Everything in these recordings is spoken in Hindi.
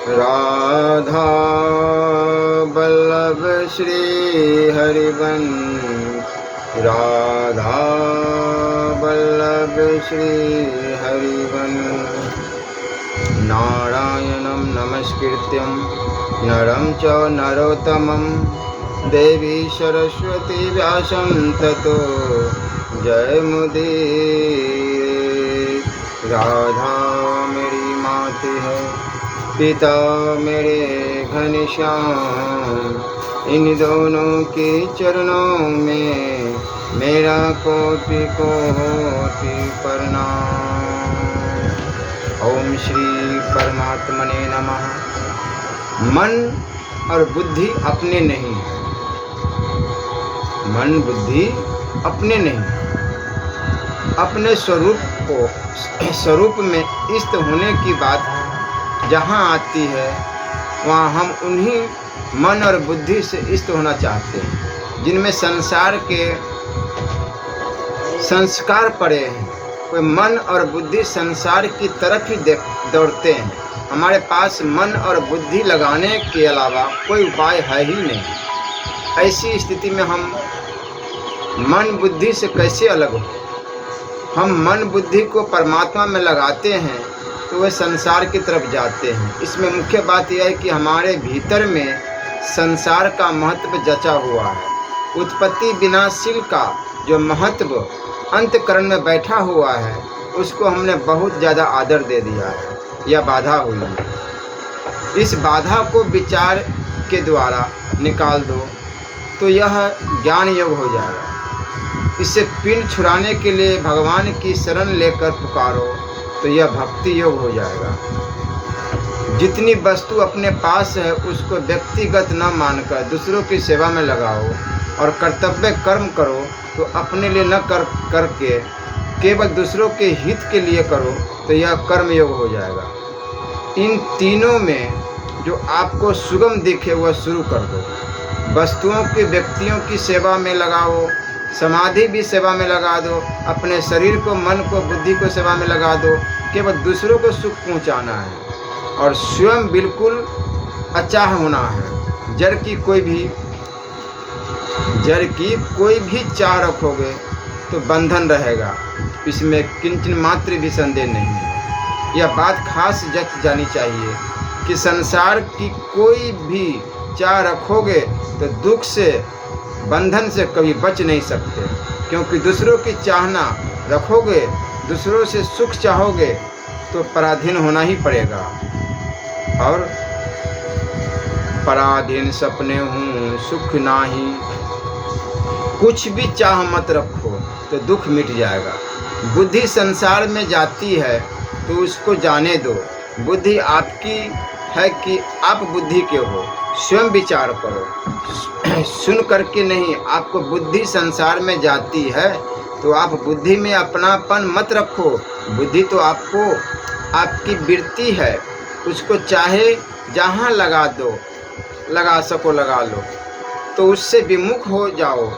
राधा वल्लभ श्री हरिवंश, राधा वल्लभ श्री हरिवंश। नारायणं नमस्कृत्यं नरं च नरोत्तमं देवी सरस्वती व्यासं ततो जयमुदीरये। राधा मेरी माती है, पिता मेरे घनश्याम, इन दोनों के चरणों में मेरा कोटि कोटि प्रणाम। ओम श्री परमात्मने नमः। मन और बुद्धि अपने नहीं, मन बुद्धि अपने नहीं, अपने स्वरूप में स्थित होने की बात जहाँ आती है वहाँ हम उन्हीं मन और बुद्धि से स्थित होना चाहते हैं जिनमें संसार के संस्कार पड़े हैं। कोई मन और बुद्धि संसार की तरफ ही दौड़ते हैं। हमारे पास मन और बुद्धि लगाने के अलावा कोई उपाय है ही नहीं। ऐसी स्थिति में हम मन बुद्धि से कैसे अलग हो? हम मन बुद्धि को परमात्मा में लगाते हैं तो वे संसार की तरफ जाते हैं। इसमें मुख्य बात यह है कि हमारे भीतर में संसार का महत्व जचा हुआ है। उत्पत्ति विनाशील का जो महत्व अंतःकरण में बैठा हुआ है उसको हमने बहुत ज़्यादा आदर दे दिया है। यह बाधा हुई है। इस बाधा को विचार के द्वारा निकाल दो तो यह ज्ञान योग हो जाएगा। इससे पिंड छुड़ाने के लिए भगवान की शरण लेकर पुकारो तो यह भक्ति योग हो जाएगा। जितनी वस्तु अपने पास है उसको व्यक्तिगत न मानकर दूसरों की सेवा में लगाओ और कर्तव्य कर्म करो तो अपने लिए न करके केवल दूसरों के हित के लिए करो तो यह कर्म योग हो जाएगा। इन तीनों में जो आपको सुगम दिखे वह शुरू कर दो। वस्तुओं की व्यक्तियों की सेवा में लगाओ, समाधि भी सेवा में लगा दो, अपने शरीर को मन को बुद्धि को सेवा में लगा दो। केवल दूसरों को सुख पहुंचाना है और स्वयं बिल्कुल अचाह होना है। जड़ की कोई भी चाह रखोगे तो बंधन रहेगा, इसमें किंचन मात्र भी संदेह नहीं है। यह बात खास जच जानी चाहिए कि संसार की कोई भी चाह रखोगे तो दुख से बंधन से कभी बच नहीं सकते, क्योंकि दूसरों की चाहना रखोगे, दूसरों से सुख चाहोगे तो पराधीन होना ही पड़ेगा। और पराधीन सपने हूँ सुख नाही, कुछ भी चाह मत रखो तो दुख मिट जाएगा। बुद्धि संसार में जाती है तो उसको जाने दो। बुद्धि आपकी है कि आप बुद्धि के हो, स्वयं विचार करो। सुन करके नहीं, आपको बुद्धि संसार में जाती है तो आप बुद्धि में अपनापन मत रखो। बुद्धि तो आपको आपकी वृत्ति है, उसको चाहे जहाँ लगा सको लगा लो। तो उससे विमुख हो जाओ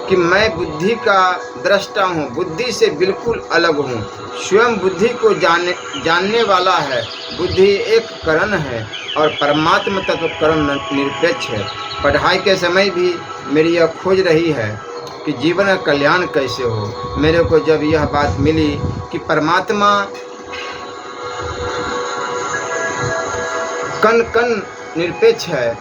कि मैं बुद्धि का दृष्टा हूँ, बुद्धि से बिल्कुल अलग हूँ। स्वयं बुद्धि को जानने वाला है। बुद्धि एक करण है और परमात्मा तत्व करण निरपेक्ष है। पढ़ाई के समय भी मेरी यह खोज रही है कि जीवन का कल्याण कैसे हो। मेरे को जब यह बात मिली कि परमात्मा कण कण निरपेक्ष है,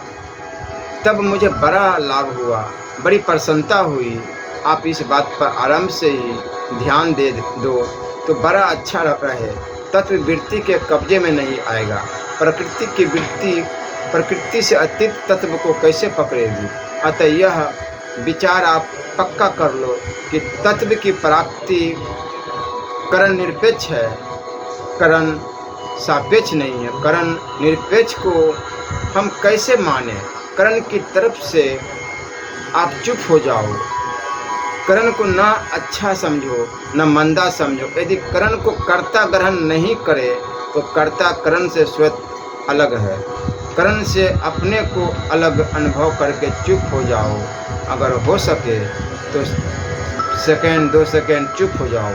तब मुझे बड़ा लाभ हुआ, बड़ी प्रसन्नता हुई। आप इस बात पर आरंभ से ही ध्यान दे दो तो बड़ा अच्छा रहे। तत्व वृत्ति के कब्जे में नहीं आएगा। प्रकृति की वृत्ति प्रकृति से अतीत तत्व को कैसे पकड़ेगी? अतः यह विचार आप पक्का कर लो कि तत्व की प्राप्ति करण निरपेक्ष है, करण सापेक्ष नहीं है। करण निरपेक्ष को हम कैसे माने? करण की तरफ से आप चुप हो जाओ। करण को ना अच्छा समझो न मंदा समझो। यदि करण को कर्ता ग्रहण नहीं करे तो कर्ता करण से स्वतः अलग है। करण से अपने को अलग अनुभव करके चुप हो जाओ। अगर हो सके तो सेकंड 2 सेकंड चुप हो जाओ,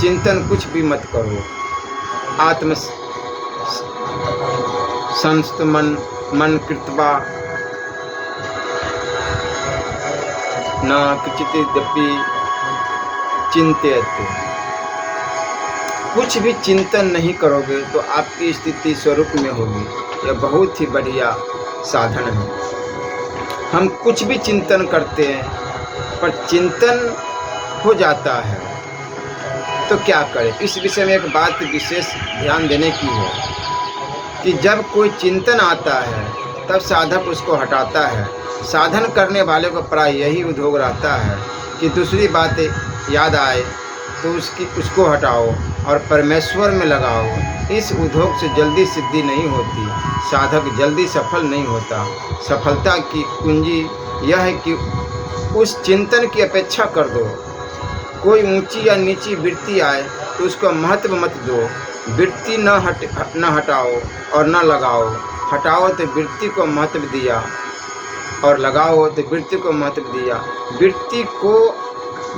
चिंतन कुछ भी मत करो, आत्म संस्त मन कृत्वा न किंचिदपि चिंतयते। कुछ भी चिंतन नहीं करोगे तो आपकी स्थिति स्वरूप में होगी। यह बहुत ही बढ़िया साधन है। हम कुछ भी चिंतन करते हैं पर चिंतन हो जाता है तो क्या करें। इस विषय में एक बात विशेष ध्यान देने की है कि जब कोई चिंतन आता है तब साधक उसको हटाता है। साधन करने वाले को प्राय यही उद्योग रहता है कि दूसरी बातें याद आए तो उसको हटाओ और परमेश्वर में लगाओ। इस उद्योग से जल्दी सिद्धि नहीं होती, साधक जल्दी सफल नहीं होता। सफलता की कुंजी यह है कि उस चिंतन की अपेक्षा कर दो। कोई ऊंची या नीची वृत्ति आए तो उसको महत्व मत दो। वृत्ति न हटाओ और न लगाओ। हटाओ तो वृत्ति को महत्व दिया और लगाओ तो वृत्ति को महत्व दिया। वृत्ति को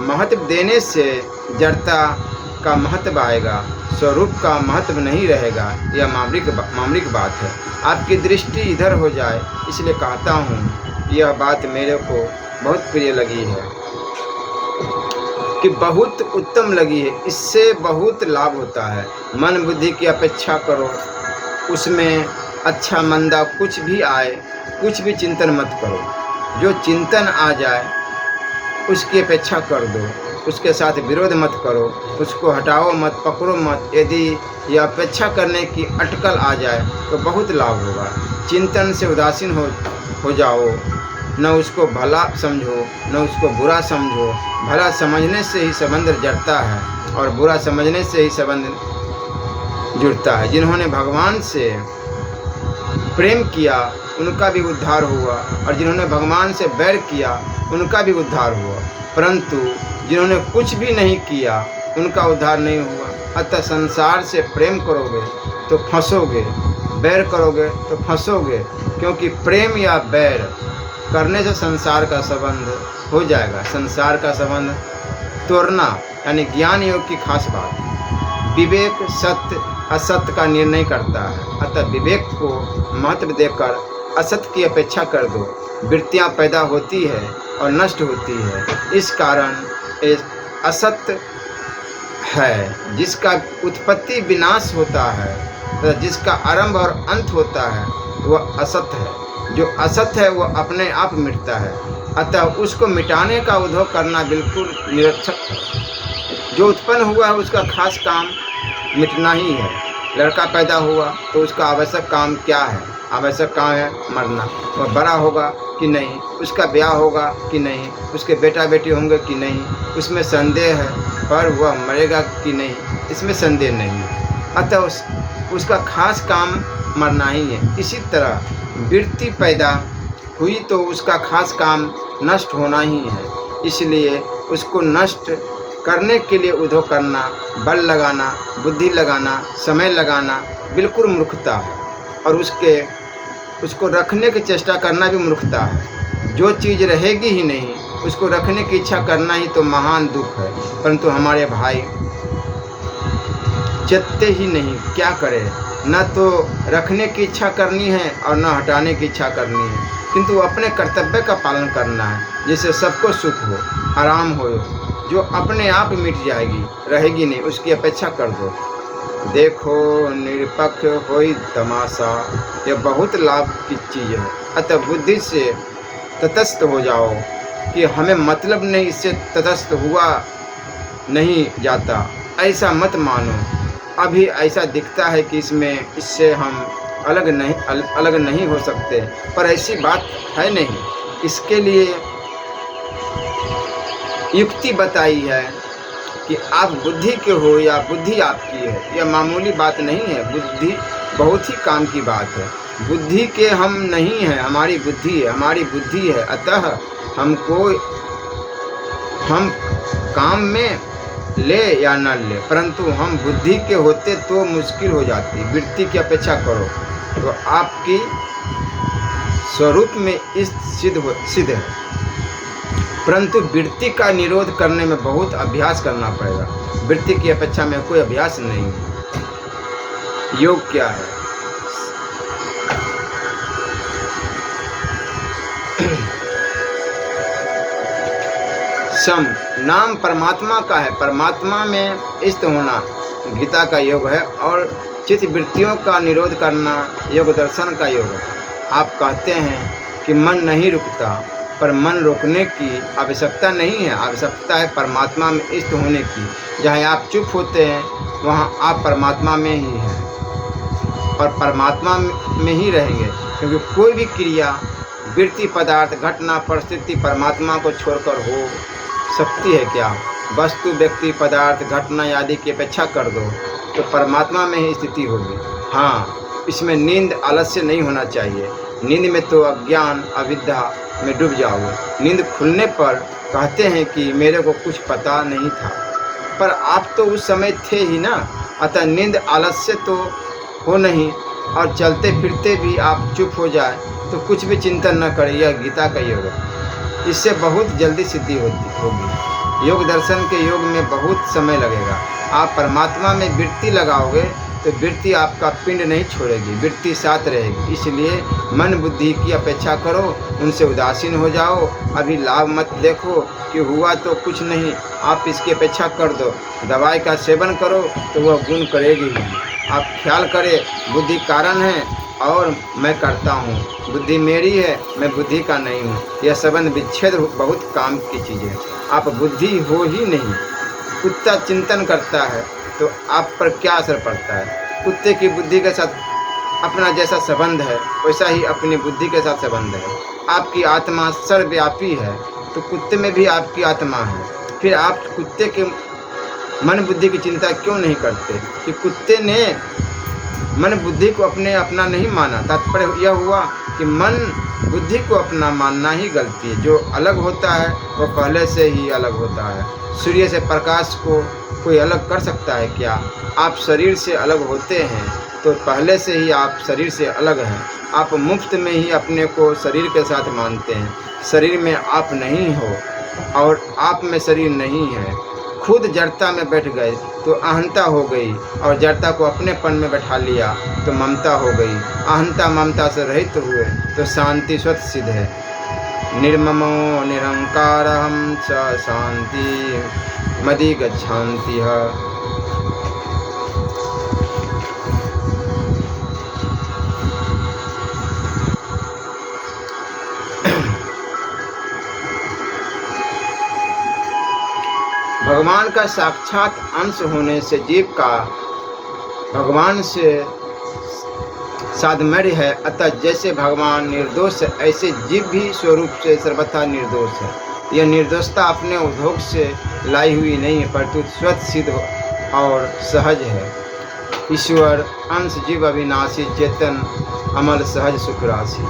महत्व देने से जड़ता का महत्व आएगा, स्वरूप का महत्व नहीं रहेगा। यह मामूलिक बात है। आपकी दृष्टि इधर हो जाए इसलिए कहता हूँ। यह बात मेरे को बहुत प्रिय लगी है कि बहुत उत्तम लगी है। इससे बहुत लाभ होता है। मन बुद्धि की अपेक्षा करो, उसमें अच्छा मंदा कुछ भी आए, कुछ भी चिंतन मत करो। जो चिंतन आ जाए उसकी अपेक्षा कर दो, उसके साथ विरोध मत करो, उसको हटाओ मत, पकड़ो मत। यदि यह अपेक्षा करने की अटकल आ जाए तो बहुत लाभ होगा। चिंतन से उदासीन हो जाओ, न उसको भला समझो न उसको बुरा समझो। भला समझने से ही संबंध जड़ता है और बुरा समझने से ही संबंध जुड़ता है। जिन्होंने भगवान से प्रेम किया उनका भी उद्धार हुआ और जिन्होंने भगवान से बैर किया उनका भी उद्धार हुआ, परंतु जिन्होंने कुछ भी नहीं किया उनका उद्धार नहीं हुआ। अतः संसार से प्रेम करोगे तो फंसोगे, बैर करोगे तो फंसोगे, क्योंकि प्रेम या बैर करने से संसार का संबंध हो जाएगा। संसार का संबंध तोड़ना यानी ज्ञान योग की खास बात। विवेक सत्य असत्य का निर्णय करता है। अतः विवेक को महत्व देकर असत्य की अपेक्षा कर दो। वृत्तियाँ पैदा होती है और नष्ट होती है। इस कारण असत्य है जिसका उत्पत्ति विनाश होता है, तो जिसका आरंभ और अंत होता है वह असत्य है। जो असत्य है वह अपने आप मिटता है। अतः उसको मिटाने का उद्योग करना बिल्कुल निरर्थक है। जो उत्पन्न हुआ है उसका खास काम मिटना ही है। लड़का पैदा हुआ तो उसका आवश्यक काम क्या है? आवश्यक काम है मरना। वह बड़ा होगा कि नहीं, उसका ब्याह होगा कि नहीं, उसके बेटा बेटी होंगे कि नहीं, उसमें संदेह है, पर वह मरेगा कि नहीं, इसमें संदेह नहीं है। अतः उसका खास काम मरना ही है। इसी तरह वृत्ति पैदा हुई तो उसका खास काम नष्ट होना ही है। इसलिए उसको नष्ट करने के लिए उद्योग करना, बल लगाना, बुद्धि लगाना, समय लगाना बिल्कुल मूर्खता है और उसको रखने की चेष्टा करना भी मूर्खता है। जो चीज़ रहेगी ही नहीं उसको रखने की इच्छा करना ही तो महान दुख है। परंतु हमारे भाई चलते ही नहीं, क्या करें? न तो रखने की इच्छा करनी है और न हटाने की इच्छा करनी है, किंतु अपने कर्तव्य का पालन करना है जिससे सबको सुख हो, आराम हो। जो अपने आप मिट जाएगी, रहेगी नहीं, उसकी अपेक्षा कर दो। देखो निरपक्ष होई तमाशा, यह बहुत लाभ की चीज़ है। अतः बुद्धि से तटस्थ हो जाओ कि हमें मतलब नहीं, इससे तटस्थ हुआ नहीं जाता, ऐसा मत मानो। अभी ऐसा दिखता है कि इससे हम अलग नहीं हो सकते, पर ऐसी बात है नहीं। इसके लिए युक्ति बताई है कि आप बुद्धि के हो या बुद्धि आपकी है। यह मामूली बात नहीं है। बुद्धि बहुत ही काम की बात है। बुद्धि के हम नहीं हैं, हमारी बुद्धि है, हमारी बुद्धि है। अतः हम काम में ले या न ले, परंतु हम बुद्धि के होते तो मुश्किल हो जाती। वृत्ति की अपेक्षा करो तो आपकी स्वरूप में इस सिद्ध है, परंतु वृत्ति का निरोध करने में बहुत अभ्यास करना पड़ेगा। वृत्ति की अपेक्षा में कोई अभ्यास नहीं है। योग क्या है? सम नाम परमात्मा का है, परमात्मा में स्थित होना गीता का योग है, और चित्त वृत्तियों का निरोध करना योग दर्शन का योग है। आप कहते हैं कि मन नहीं रुकता, पर मन रोकने की आवश्यकता नहीं है, आवश्यकता है परमात्मा में स्थित होने की। जहाँ आप चुप होते हैं वहाँ आप परमात्मा में ही हैं और परमात्मा में ही रहेंगे, क्योंकि कोई भी क्रिया, वृत्ति, पदार्थ, घटना, परिस्थिति परमात्मा को छोड़कर हो सकती है क्या? वस्तु, व्यक्ति, पदार्थ, घटना आदि की अपेक्षा कर दो तो परमात्मा में ही स्थिति होगी। हाँ, इसमें नींद, आलस्य नहीं होना चाहिए। नींद में तो अज्ञान, अविद्या में डूब जाओगे। नींद खुलने पर कहते हैं कि मेरे को कुछ पता नहीं था, पर आप तो उस समय थे ही ना। अतः नींद, आलस्य तो हो नहीं, और चलते फिरते भी आप चुप हो जाए तो कुछ भी चिंतन न करें। यह गीता का योग है। इससे बहुत जल्दी सिद्धि होगी। योग दर्शन के योग में बहुत समय लगेगा। आप परमात्मा में वृत्ति लगाओगे तो वृत्ति आपका पिंड नहीं छोड़ेगी, वृत्ति साथ रहेगी। इसलिए मन बुद्धि की अपेक्षा करो, उनसे उदासीन हो जाओ। अभी लाभ मत देखो कि हुआ तो कुछ नहीं, आप इसकी अपेक्षा कर दो। दवाई का सेवन करो तो वह गुण करेगी ही। आप ख्याल करें, बुद्धि कारण है और मैं करता हूँ, बुद्धि मेरी है, मैं बुद्धि का नहीं हूँ। यह संबंध विच्छेद बहुत काम की चीज़ है। आप बुद्धि हो ही नहीं। कुत्ता चिंतन करता है तो आप पर क्या असर पड़ता है? कुत्ते की बुद्धि के साथ अपना जैसा संबंध है वैसा ही अपनी बुद्धि के साथ संबंध है। आपकी आत्मा सर्वव्यापी है तो कुत्ते में भी आपकी आत्मा है। फिर आप कुत्ते के मन बुद्धि की चिंता क्यों नहीं करते कि कुत्ते ने मन बुद्धि को अपना नहीं माना? तात्पर्य यह हुआ कि मन बुद्धि को अपना मानना ही गलती है। जो अलग होता है वो पहले से ही अलग होता है। सूर्य से प्रकाश को कोई अलग कर सकता है क्या? आप शरीर से अलग होते हैं तो पहले से ही आप शरीर से अलग हैं। आप मुफ्त में ही अपने को शरीर के साथ मानते हैं। शरीर में आप नहीं हो और आप में शरीर नहीं है। खुद जड़ता में बैठ गए तो अहंता हो गई, और जड़ता को अपनेपन में बैठा लिया तो ममता हो गई। अहंता ममता से रहित हुए तो शांति स्वतः सिद्ध है। निर्ममो निरंकारहं च शांति मदि गच्छन्ति। भगवान का साक्षात अंश होने से जीव का भगवान से साधमर्य है। अतः जैसे भगवान निर्दोष है ऐसे जीव भी स्वरूप से सर्वथा निर्दोष है। यह निर्दोषता अपने उद्योग से लाई हुई नहीं है, परंतु स्वतः सिद्ध और सहज है। ईश्वर अंश जीव अविनाशी चेतन अमल सहज सुख राशि।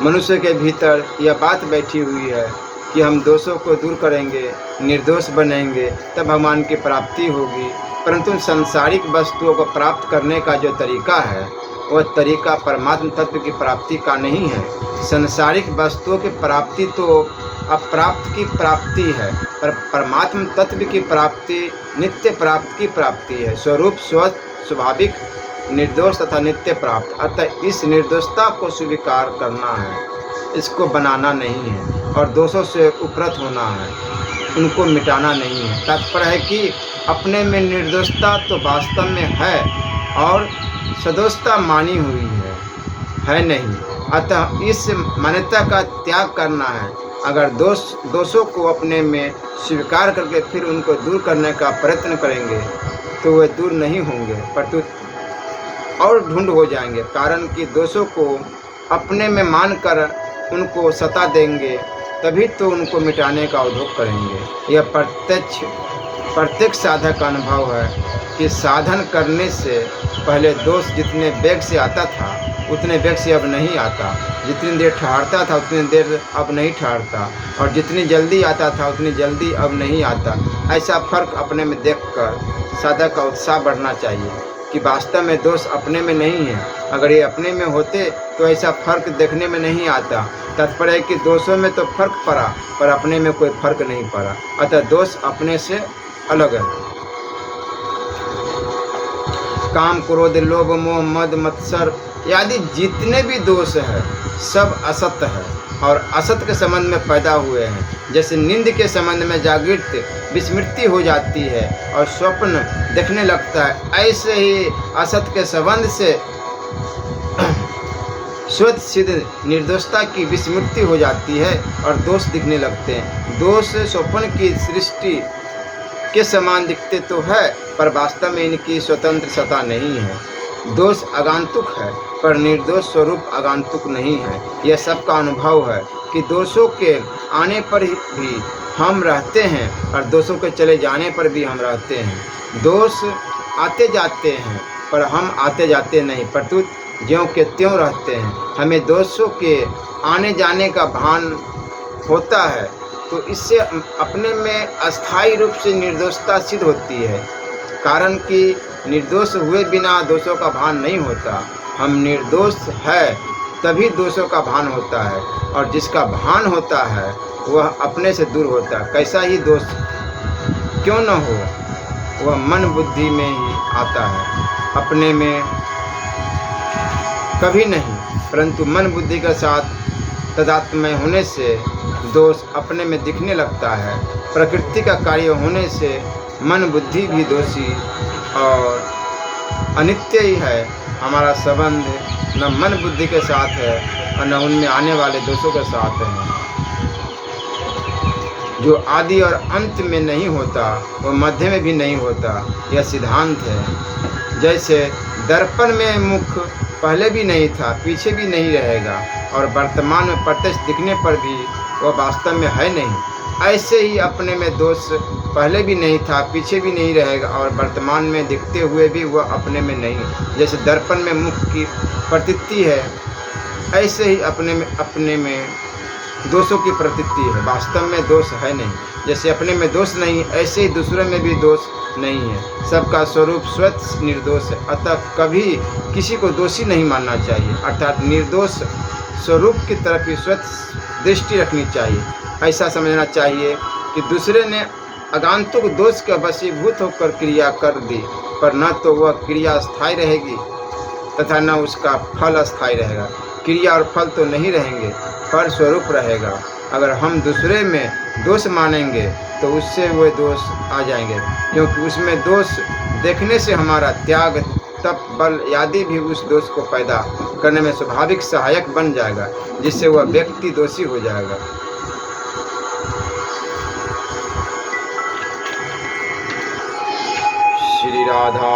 मनुष्य के भीतर यह बात बैठी हुई है कि हम दोषों को दूर करेंगे, निर्दोष बनेंगे, तब भगवान की प्राप्ति होगी। परंतु सांसारिक वस्तुओं को प्राप्त करने का जो तरीका है वह तरीका परमात्म तत्व की प्राप्ति का नहीं है। सांसारिक वस्तुओं की प्राप्ति तो अप्राप्त की प्राप्ति है, पर परमात्म तत्व की प्राप्ति नित्य प्राप्त की प्राप्ति है। स्वरूप स्वाभाविक निर्दोष तथा नित्य प्राप्त। अतः इस निर्दोषता को स्वीकार करना है, इसको बनाना नहीं है, और दोषों से उपरत होना है, उनको मिटाना नहीं है। तात्पर्य है कि अपने में निर्दोषता तो वास्तव में है और सदोषता मानी हुई है नहीं। अतः इस मान्यता का त्याग करना है। अगर दोषों को अपने में स्वीकार करके फिर उनको दूर करने का प्रयत्न करेंगे तो वे दूर नहीं होंगे, परंतु और ढूंढ हो जाएंगे। कारण कि दोषों को अपने में मानकर उनको सता देंगे तभी तो उनको मिटाने का उद्योग करेंगे। यह प्रत्येक साधक का अनुभव है कि साधन करने से पहले दोष जितने वेग से आता था उतने वेग से अब नहीं आता। जितनी देर ठहरता था उतनी देर अब नहीं ठहरता, और जितनी जल्दी आता था उतनी जल्दी अब नहीं आता। ऐसा फर्क अपने में देखकर साधक का उत्साह बढ़ना चाहिए कि वास्तव में दोष अपने में नहीं है। अगर ये अपने में होते तो ऐसा फर्क देखने में नहीं आता। तात्पर्य है कि दोषों में तो फर्क पड़ा पर अपने में कोई फर्क नहीं पड़ा। अतः दोष अपने से अलग है। काम, क्रोध, लोभ, मोह, मद, मत्सर आदि जितने भी दोष है सब असत्य है। और असत के संबंध में पैदा हुए हैं। जैसे नींद के संबंध में जागृत विस्मृति हो जाती है और स्वप्न देखने लगता है, ऐसे ही असत के संबंध से स्वतः सिद्ध निर्दोषता की विस्मृति हो जाती है और दोष दिखने लगते हैं। दोष स्वप्न की सृष्टि के समान दिखते तो है, पर वास्तव में इनकी स्वतंत्र सत्ता नहीं है। दोष आगंतुक है, पर निर्दोष स्वरूप आगंतुक नहीं है। यह सबका अनुभव है कि दोषों के आने पर भी हम रहते हैं और दोषों के चले जाने पर भी हम रहते हैं। दोष आते जाते हैं, पर हम आते जाते नहीं, प्रत्युत ज्यों के त्यों रहते हैं। हमें दोषों के आने जाने का भान होता है, तो इससे अपने में अस्थायी रूप से निर्दोषता सिद्ध होती है, कारण कि निर्दोष हुए बिना दोषों का भान नहीं होता। हम निर्दोष है तभी दोषों का भान होता है, और जिसका भान होता है वह अपने से दूर होता है। कैसा ही दोष क्यों न हो, वह मन बुद्धि में ही आता है, अपने में कभी नहीं। परंतु मन बुद्धि के साथ तादात्म्य होने से दोष अपने में दिखने लगता है। प्रकृति का कार्य होने से मन बुद्धि भी दोषी और अनित्य ही है। हमारा संबंध न मन बुद्धि के साथ है और न उनमें आने वाले दोषों के साथ है। जो आदि और अंत में नहीं होता वो मध्य में भी नहीं होता, यह सिद्धांत है। जैसे दर्पण में मुख पहले भी नहीं था, पीछे भी नहीं रहेगा, और वर्तमान में प्रत्यक्ष दिखने पर भी वह वास्तव में है नहीं, ऐसे ही अपने में दोष पहले भी नहीं था, पीछे भी नहीं रहेगा, और वर्तमान में दिखते हुए भी वह अपने में नहीं। जैसे दर्पण में मुख की प्रतीति है, ऐसे ही अपने में दोषों की प्रतीति है, वास्तव में दोष है नहीं। जैसे अपने में दोष नहीं, ऐसे ही दूसरे में भी दोष नहीं है। सबका स्वरूप स्वतः निर्दोष है, अतः कभी किसी को दोषी नहीं मानना चाहिए, अर्थात निर्दोष स्वरूप की तरफ ही स्वतः दृष्टि रखनी चाहिए। ऐसा समझना चाहिए कि दूसरे ने आगंतुक दोष के वशीभूत होकर क्रिया कर दी, पर न तो वह क्रिया स्थायी रहेगी तथा न उसका फल स्थायी रहेगा। क्रिया और फल तो नहीं रहेंगे, फल स्वरूप रहेगा। अगर हम दूसरे में दोष मानेंगे तो उससे वे दोष आ जाएंगे, क्योंकि उसमें दोष देखने से हमारा त्याग, तप, बल आदि भी उस दोष को पैदा करने में स्वाभाविक सहायक बन जाएगा, जिससे वह व्यक्ति दोषी हो जाएगा। श्री राधा